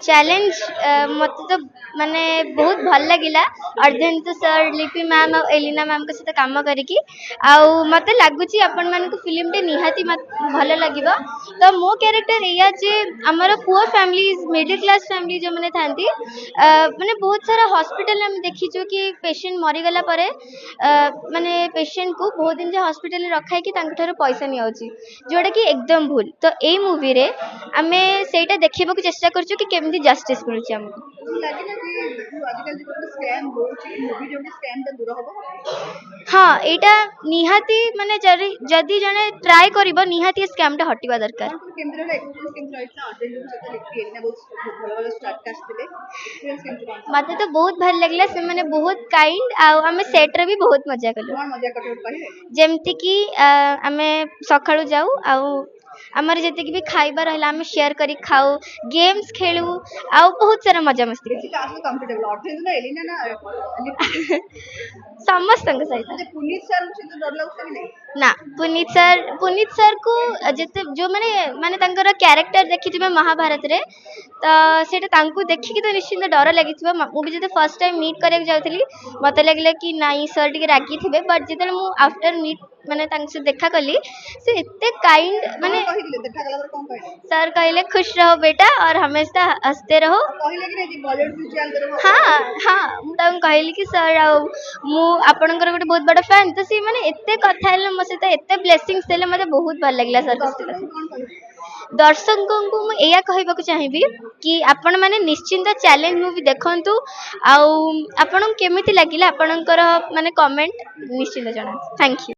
Challenge मत तो माने बहुत भल लगिला अर्धेंतु सर लिपि मैम और एलिना मैम के सहित काम करिकी आउ मते लागुची आपण मानक फिल्म टे निहाती भल लगिबो तो मो कैरेक्टर एया जे हमर poor families middle class family जो माने थांती माने बहुत सारा हॉस्पिटल हम देखिचो कि पेशेंट मरी गला परे माने पेशेंट को बहुत दिन जे हॉस्पिटल में रखाई कि तांक ठारो पैसा नियाउची जोटा कि एकदम भूल तो एई मूवी रे आमे सेटा देखिबो चेष्टा करछु कि केमती जस्टिस मिलुची हमको ଲାଗିଲା କି ଯୋଉ ଆଜିକାଲି ଯୋଉ ଗୋଟେ ସ୍କାମ୍ ହଉଛି ମୁଭି ଯୋଉଠି ସ୍କାମ୍ ଟା ଦୂର ହବ। हाँ एटा निहाती माने जदि जने ट्राई करिवो निहाती स्कैम टा हटिबा दरकार ଆପଣଙ୍କର କେମିତି ରହିଲା ଏକ୍ସପିରିଏନ୍ସ କେମିତି ରହିଥିଲା ଅର୍ଜେଣ୍ଟ ସହିତ ଲିପି ଏଲିନା ବହୁତ ଭଲ ଭଲ ଷ୍ଟାର୍ କାଷ୍ଟ ଥିଲେ ଏକ୍ସପିରିଏନ୍ସ କେମିତି କଣ मते तो बहुत भल लगला से माने बहुत काइंड आ हमें सेट रे भी बहुत मजा कलु କଣ ମଜା କटे କହିବେ जेमती कि आमे सखाळु जाऊ आ आमर जति कि भी खाइबा रहला आमे शेयर करी खाऊ गेम्स खेलू आ बहुत सारा मजा मस्ती ବେଶୀ କାହା ସହିତ କମ୍ଫର୍ଟେବଲ ଅର୍ଜେଣ୍ଟ ନା ଏଲିନା ନା ଲିପି समस्त सहित ମତେ ପୁନିତ ସାର୍ ସହିତ ଡର ଲାଗୁଥିଲା କି ନାହିଁ ना पुनीत सर को जते जो माने माने तांकर कैरेक्टर देखिथिबे महाभारत रे तो सेटा तांको देखिकी तो निश्चित डर लागिथिबो मु भी जते फर्स्ट टाइम मीट करके जाउथली मते लागले कि नाई सर टिके रागी थिबे बट जते मु आफ्टर मीट माने तांक से देखा कली से एते काइंड माने କଣ କହିଥିଲେ ଦେଖାଗଲା ପରେ କଣ କହିଲେ सर कहले खुश रहो बेटा और हमेशा हंसते रहो କହିଲେ କି ନାହିଁ ବଲିଉଡ ମ୍ୟୁଜିଆଲ ଦର हाँ हाँ मुझे कहली कि सर मु आपणकर गोटे बहुत बड़ा फैन तो सी माने एते कथा हेले मो सहित एते ब्लेसिंग्स देले मते बहुत भल लागला सर ଦର୍ଶକଙ୍କୁ କଣ କହିବେ दर्शकों को मु एया कहबाकू चाहिबी कि आपण माने निश्चिंत चैलेंज मूवी देखंतु आउ आपण केमिति लागिला आपणकर माने कमेंट निश्चिंत जणा थैंक यू।